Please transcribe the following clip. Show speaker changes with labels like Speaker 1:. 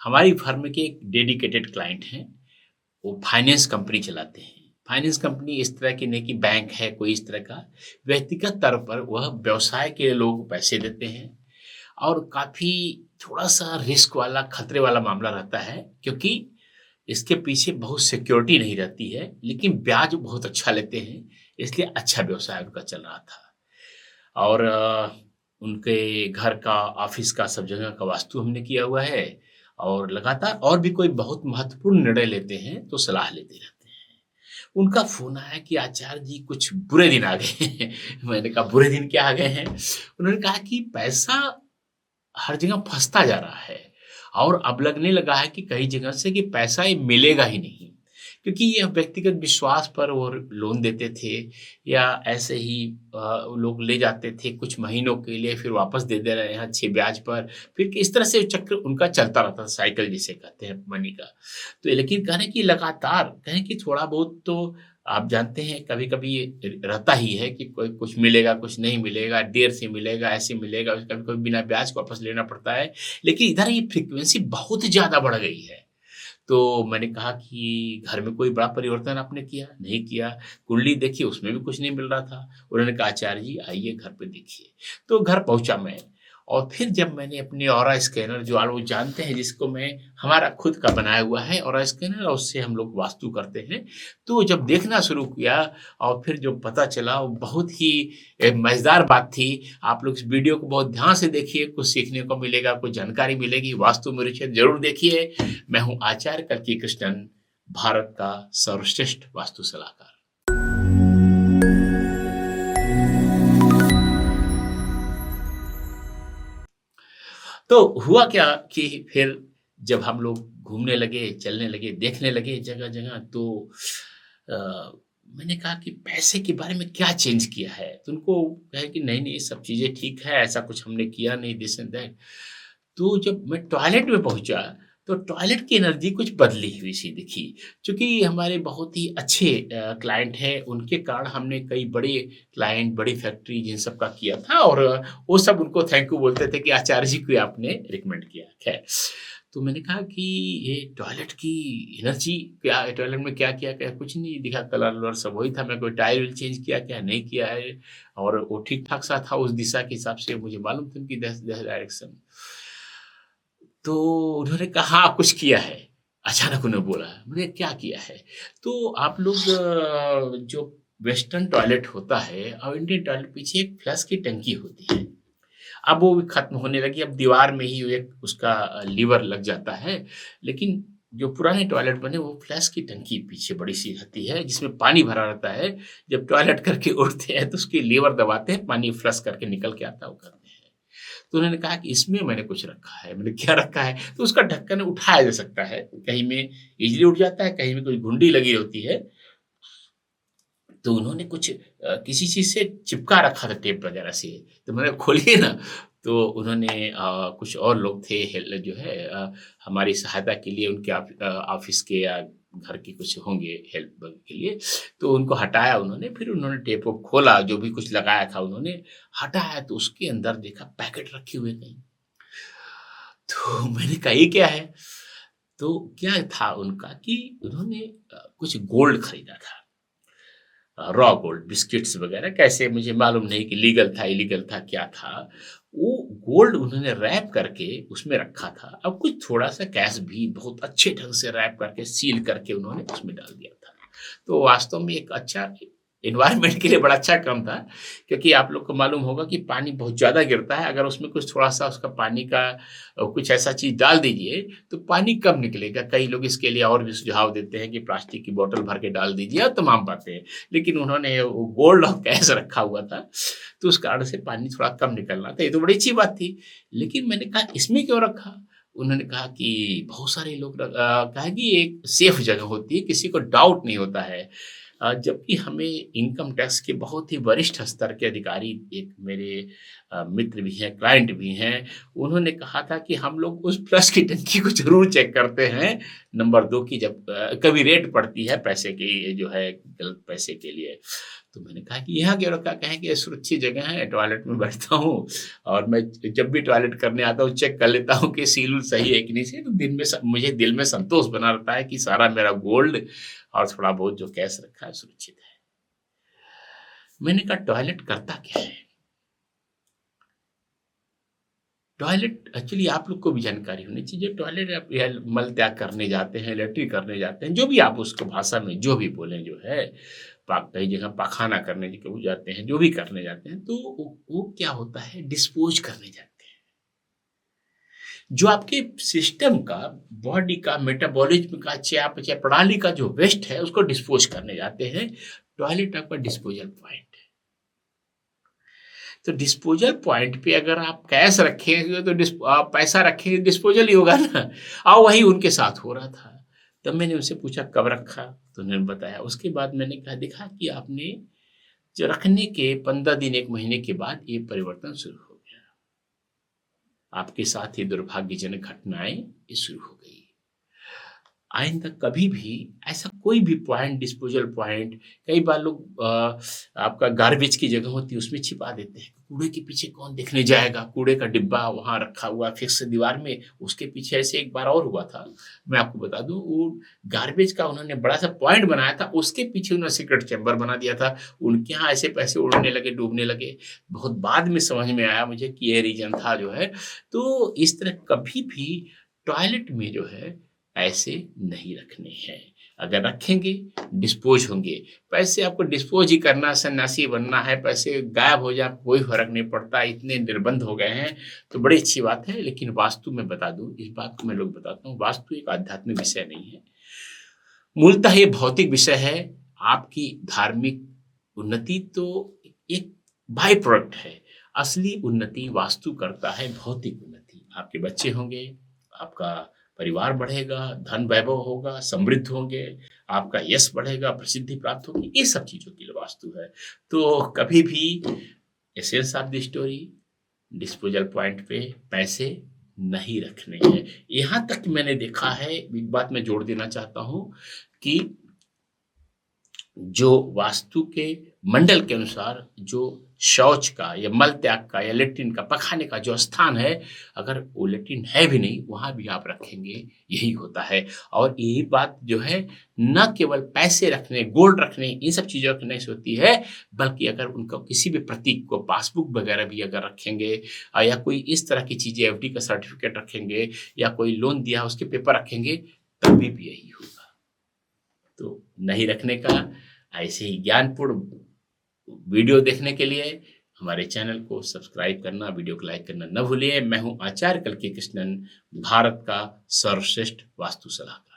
Speaker 1: हमारी फर्म के एक डेडिकेटेड क्लाइंट हैं, वो फाइनेंस कंपनी चलाते हैं। फाइनेंस कंपनी इस तरह की नहीं कि बैंक है कोई इस तरह का, व्यक्तिगत तौर पर वह व्यवसाय के लोगों को पैसे देते हैं और काफ़ी थोड़ा-सा रिस्क वाला, खतरे वाला मामला रहता है क्योंकि इसके पीछे बहुत सिक्योरिटी नहीं रहती है, लेकिन ब्याज बहुत अच्छा लेते हैं, इसलिए अच्छा व्यवसाय उनका चल रहा था। और उनके घर का, ऑफ़िस का, सब जगह का वास्तु हमने किया हुआ है और लगातार और भी कोई बहुत महत्वपूर्ण निर्णय लेते हैं, तो सलाह लेते रहते हैं। उनका फ़ोन आया कि आचार्य जी कुछ बुरे दिन आ गए हैं। मैंने कहा बुरे दिन क्या आ गए हैं? उन्होंने कहा कि पैसा हर जगह फँसता जा रहा है और अब लगने लगा है कि कई जगह से कि पैसा ये मिलेगा ही नहीं। क्योंकि ये व्यक्तिगत विश्वास पर वो लोन देते थे या ऐसे ही वो लोग ले जाते थे कुछ महीनों के लिए फिर वापस दे दे रहे हैं अच्छे ब्याज पर। फिर इस तरह से चक्र उनका चलता रहता था, साइकिल जिसे कहते हैं मनी का। तो लेकिन कह रहे हैं कि लगातार कहें कि थोड़ा बहुत तो आप जानते हैं कभी-कभी ये रहता ही है कि कोई कुछ मिलेगा, कुछ नहीं मिलेगा, देर से मिलेगा, ऐसे मिलेगा, कभी-कभी बिना ब्याज के वापस लेना पड़ता है। लेकिन इधर ये फ्रीक्वेंसी बहुत ज़्यादा बढ़ गई है। तो मैंने कहा कि घर में कोई बड़ा परिवर्तन आपने किया? नहीं किया। कुंडली देखी उसमें भी कुछ नहीं मिल रहा था। उन्होंने कहा आचार्य जी आइए घर पे देखिए। तो घर पहुँचा मैं और फिर जब मैंने अपने ऑरा स्कैनर जो वो जानते हैं जिसको मैं हमारा खुद का बनाया हुआ है ऑरा स्कैनर और उससे हम लोग वास्तु करते हैं। तो जब देखना शुरू किया और फिर जो पता चला वो बहुत ही मज़ेदार बात थी। आप लोग इस वीडियो को बहुत ध्यान से देखिए, कुछ सीखने को मिलेगा, कुछ जानकारी मिलेगी। वास्तु में रुचि है ज़रूर देखिए। मैं हूँ आचार्य कल्की कृष्णन, भारत का सर्वश्रेष्ठ वास्तु सलाहकार। तो हुआ क्या कि फिर जब हम लोग घूमने लगे, चलने लगे, देखने लगे जगह-जगह तो अ, मैंने कहा कि पैसे के बारे में क्या चेंज किया है? तो उनको कहे कि नहीं-नहीं सब चीज़ें ठीक है, ऐसा कुछ हमने किया नहीं दिस एंड दैट। तो जब मैं टॉयलेट में पहुँचा, तो टॉयलेट की एनर्जी कुछ बदली हुई सी दिखी। चूँकि हमारे बहुत ही अच्छे क्लाइंट हैं, उनके कारण हमने कई बड़े क्लाइंट, बड़ी फैक्ट्री जिन सब का किया था और वो सब उनको थैंक यू बोलते थे कि आचार्य जी को आपने रिकमेंड किया। ख़ैर, तो मैंने कहा कि ये टॉयलेट की एनर्जी क्या टॉयलेट में क्या किया? क्या कुछ नहीं दिखा कलर-वलर सब वही था। मैं कोई टाइल चेंज किया क्या? नहीं किया है और वो ठीक-ठाक सा था उस दिशा के हिसाब से मुझे मालूम था उनकी डायरेक्शन। तो उन्होंने कहा हाँ, कुछ किया है। अचानक उन्होंने बोला। मैंने क्या किया है? तो आप लोग जो वेस्टर्न टॉयलेट होता है और इंडियन टॉयलेट पीछे एक फ्लश की टंकी होती है। अब वो भी खत्म होने लगी, अब दीवार में ही एक उसका लीवर लग जाता है। लेकिन जो पुराने टॉयलेट बने वो फ्लश की टंकी पीछे बड़ी-सी रहती है जिसमें पानी भरा रहता है। जब टॉयलेट करके उठते हैं तो उसकी लीवर दबाते हैं, पानी फ्लश करके निकल के आता है, वो करते हैं। तो उन्होंने कहा कि इसमें मैंने कुछ रखा है। मैंने क्या रखा है? तो उसका ढक्कन उठाया जा सकता है, कहीं में ईज़िली उठ जाता है, कहीं में कोई घुंडी लगी होती है। तो उन्होंने कुछ किसी चीज़ से चिपका रखा था टेप वगैरह से। तो मैंने खोली ना तो उन्होंने कुछ और लोग थे जो है हमारी सहायता के लिए उनके ऑफ़िस के या घर के कुछ होंगे हेल्प के लिए। तो उनको हटाया उन्होंने, फिर उन्होंने टेप वेप खोला, जो भी कुछ लगाया था उन्होंने हटाया तो उसके अंदर देखा पैकेट रखे हुए कहीं। तो मैंने कहा ये क्या है? तो क्या था उनका कि उन्होंने कुछ गोल्ड खरीदा था। रॉ गोल्ड बिस्किट्स वगैरह कैसे मुझे मालूम नहीं कि लीगल था, इलीगल था, क्या था। वो गोल्ड उन्होंने रैप करके उसमें रखा था। अब कुछ थोड़ा-सा कैश भी बहुत अच्छे ढंग से रैप करके सील करके उन्होंने उसमें डाल दिया था। तो वास्तव में एक अच्छा एनवायरनमेंट के लिए बड़ा अच्छा काम था, क्योंकि आप लोग को मालूम होगा कि पानी बहुत ज़्यादा गिरता है, अगर उसमें कुछ थोड़ा-सा उसका पानी का कुछ ऐसा चीज़ डाल दीजिए, तो पानी कम निकलेगा। कई लोग इसके लिए और भी सुझाव देते हैं कि प्लास्टिक की बोतल भर के डाल दीजिए और तमाम बातें। लेकिन उन्होंने वो गोल्ड और कैश रखा हुआ था, तो उस कारण से पानी थोड़ा कम निकलना था। ये तो बड़ी अच्छी बात थी। लेकिन मैंने कहा इसमें क्यों रखा? उन्होंने कहा कि बहुत सारे लोग कहा कि एक सेफ जगह होती है, किसी को डाउट नहीं होता है। जबकि हमें इनकम टैक्स के बहुत ही वरिष्ठ स्तर के अधिकारी एक मेरे मित्र भी हैं, क्लाइंट भी हैं, उन्होंने कहा था कि हम लोग उस फ्लश की टंकी को ज़रूर चेक करते हैं। नंबर 2 की जब कभी रेड पड़ती है पैसे की जो है गलत पैसे के लिए। तो मैंने कहा कि यहाँ क्यों रखा? कहें कि ये सुरक्षित जगह है, टॉयलेट में बैठता हूँ और मैं जब भी टॉयलेट करने आता हूँ चेक कर लेता हूँ कि सील सही है कि नहीं सही। तो दिन में मुझे दिल में संतोष बना रहता है कि सारा मेरा गोल्ड और थोड़ा बहुत जो कैश रखा है सुरक्षित है। मैंने कहा टॉयलेट करता क्या है? टॉयलेट एक्चुअली आप लोग को भी जानकारी होनी चाहिए। टॉयलेट आप या मल त्याग करने जाते हैं, लैट्रिन करने जाते हैं, जो भी आप उसको भाषा में जो भी बोलें जो है, कई जगह पाखाना करने को जाते हैं, जो भी करने जाते हैं, तो वो क्या होता है, डिस्पोज करने जाते हैं। जो आपके सिस्टम का, बॉडी का, मेटाबॉलिज्म का, चयापचय प्रणाली का जो वेस्ट है उसको डिस्पोज करने जाते हैं। टॉयलेट आपका डिस्पोजल पॉइंट है। तो डिस्पोजल पॉइंट पे अगर आप कैश रखेंगे तो आप पैसा रखेंगे डिस्पोजल ही होगा ना। और वही उनके साथ हो रहा था। तब मैंने उनसे पूछा कब रखा, तो उन्होंने बताया। उसके बाद मैंने कहा देखा कि आपने जो रखने के 15 दिन 1 महीने के बाद ये परिवर्तन शुरू हो गया। आपके साथ ये दुर्भाग्यजनक घटनाएं ये शुरू हो गई। आइंदा कभी भी ऐसा कोई भी पॉइंट, डिस्पोजल पॉइंट, कई बार लोग आपका गार्बेज की जगह होती है उसमें छिपा देते हैं। कूड़े के पीछे कौन देखने जाएगा? कूड़े का डिब्बा वहाँ रखा हुआ फिक्स दीवार में, उसके पीछे ऐसे एक बार और हुआ था। मैं आपको बता दूं, वो गार्बेज का उन्होंने बड़ा सा पॉइंट बनाया था, उसके पीछे उन्होंने सीक्रेट चैम्बर बना दिया था। उनके यहाँ ऐसे पैसे उड़ने लगे, डूबने लगे। बहुत बाद में समझ में आया मुझे कि ये रीजन था जो है। तो इस तरह कभी भी टॉयलेट में जो है पैसे नहीं रखने हैं। अगर रखेंगे डिस्पोज होंगे। पैसे आपको डिस्पोज ही करना, सन्यासी बनना है, पैसे गायब हो जाए कोई फर्क नहीं पड़ता, इतने निर्बंध हो गए हैं। तो बड़ी अच्छी बात है। लेकिन वास्तु में बता दूं, इस बात को मैं लोग बताता हूँ, वास्तु एक आध्यात्मिक विषय नहीं है, मूलतः ये भौतिक विषय है। आपकी धार्मिक उन्नति तो एक बाय प्रोडक्ट है। असली उन्नति वास्तु करता है भौतिक उन्नति। आपके बच्चे होंगे, आपका परिवार बढ़ेगा, धन वैभव होगा, समृद्ध होंगे, आपका यश बढ़ेगा, प्रसिद्धि प्राप्त होगी, ये सब चीजों के लिए वास्तु है। तो कभी भी essence of the story, disposal point पे पैसे नहीं रखने हैं। यहां तक मैंने देखा है, एक बात मैं जोड़ देना चाहता हूं कि जो वास्तु के मंडल के अनुसार जो शौच का या मल त्याग का या लेट्रिन का, पखाने का जो स्थान है, अगर वो लेट्रिन है भी नहीं, वहां भी आप रखेंगे, यही होता है। और यही बात जो है न केवल पैसे रखने, गोल्ड रखने, इन सब चीजों की नहीं होती है, बल्कि अगर उनका किसी भी प्रतीक को, पासबुक वगैरह भी अगर रखेंगे, या कोई इस तरह की चीजें, एफडी का सर्टिफिकेट रखेंगे, या कोई लोन दिया उसके पेपर रखेंगे, तभी भी यही होगा। तो नहीं रखने का। ऐसे ही ज्ञानपूर्ण वीडियो देखने के लिए हमारे चैनल को सब्सक्राइब करना, वीडियो को लाइक करना न भूलिए। मैं हूं आचार्य कल्की कृष्णन, भारत का सर्वश्रेष्ठ वास्तु सलाहकार।